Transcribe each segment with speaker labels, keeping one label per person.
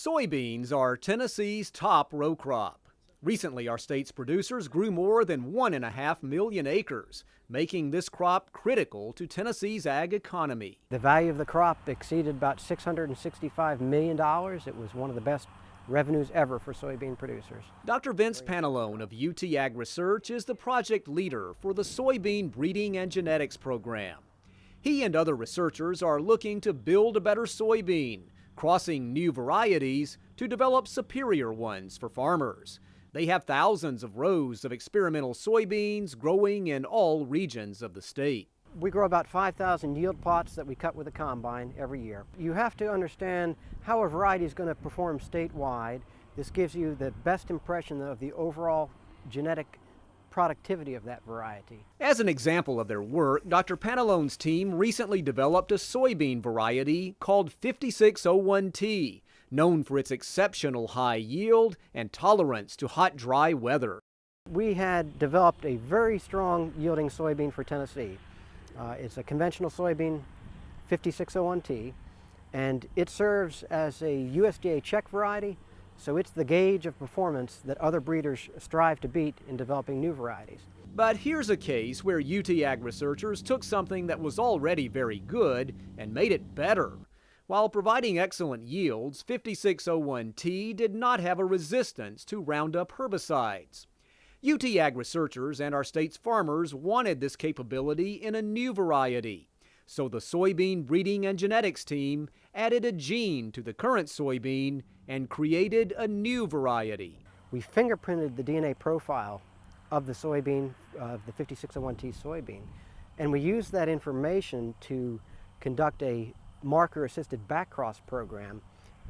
Speaker 1: Soybeans are Tennessee's top row crop. Recently, our state's producers grew more than 1.5 million acres, making this crop critical to Tennessee's ag economy.
Speaker 2: The value of the crop exceeded about $665 million. It was one of the best revenues ever for soybean producers.
Speaker 1: Dr. Vince Pantalone of UT AgResearch is the project leader for the Soybean Breeding and Genetics Program. He and other researchers are looking to build a better soybean, crossing new varieties to develop superior ones for farmers. They have thousands of rows of experimental soybeans growing in all regions of the state.
Speaker 2: We grow about 5,000 yield plots that we cut with a combine every year. You have to understand how a variety is going to perform statewide. This gives you the best impression of the overall genetic productivity of that variety.
Speaker 1: As an example of their work, Dr. Pantalone's team recently developed a soybean variety called 5601T, known for its exceptional high yield and tolerance to hot, dry weather.
Speaker 2: We had developed a very strong yielding soybean for Tennessee. It's a conventional soybean, 5601T, and it serves as a USDA check variety, so it's the gauge of performance that other breeders strive to beat in developing new varieties.
Speaker 1: But here's a case where UT Ag researchers took something that was already very good and made it better. While providing excellent yields, 5601T did not have a resistance to Roundup herbicides. UT Ag researchers and our state's farmers wanted this capability in a new variety. So the Soybean Breeding and Genetics team added a gene to the current soybean and created a new variety.
Speaker 2: We fingerprinted the DNA profile of the soybean, of the 5601T soybean, and we used that information to conduct a marker-assisted backcross program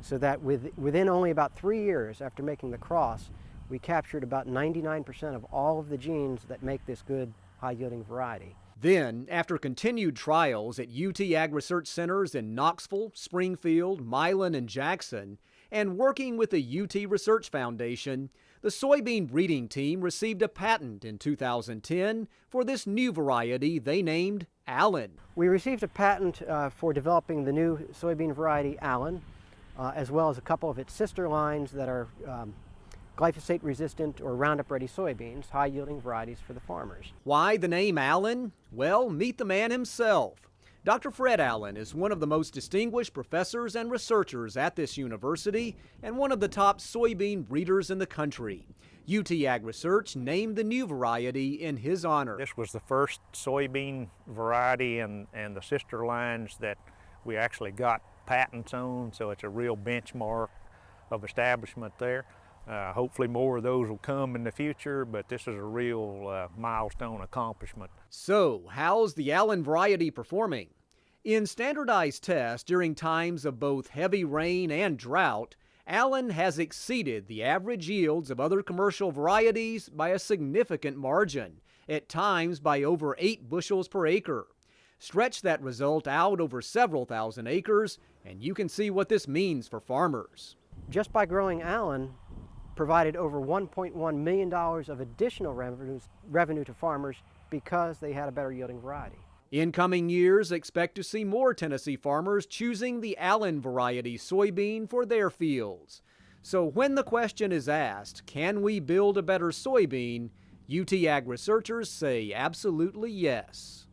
Speaker 2: so that within only about 3 years after making the cross, we captured about 99% of all of the genes that make this good high-yielding variety.
Speaker 1: Then, after continued trials at UT Ag Research Centers in Knoxville, Springfield, Milan, and Jackson, and working with the UT Research Foundation, the soybean breeding team received a patent in 2010 for this new variety they named Allen.
Speaker 2: We received a patent for developing the new soybean variety Allen, as well as a couple of its sister lines that are glyphosate-resistant or Roundup-ready soybeans, high-yielding varieties for the farmers.
Speaker 1: Why the name Allen? Well, meet the man himself. Dr. Fred Allen is one of the most distinguished professors and researchers at this university and one of the top soybean breeders in the country. UT AgResearch named the new variety in his honor.
Speaker 3: This was the first soybean variety and the sister lines that we actually got patents on, so it's a real benchmark of establishment there. Hopefully more of those will come in the future, but this is a real milestone accomplishment.
Speaker 1: So, how's the Allen variety performing? In standardized tests during times of both heavy rain and drought, Allen has exceeded the average yields of other commercial varieties by a significant margin, at times by over 8 bushels per acre. Stretch that result out over several thousand acres, and you can see what this means for farmers.
Speaker 2: Just by growing Allen, provided over $1.1 million of additional revenue to farmers because they had a better yielding variety.
Speaker 1: In coming years, expect to see more Tennessee farmers choosing the Allen variety soybean for their fields. So when the question is asked, can we build a better soybean, UT Ag researchers say absolutely yes.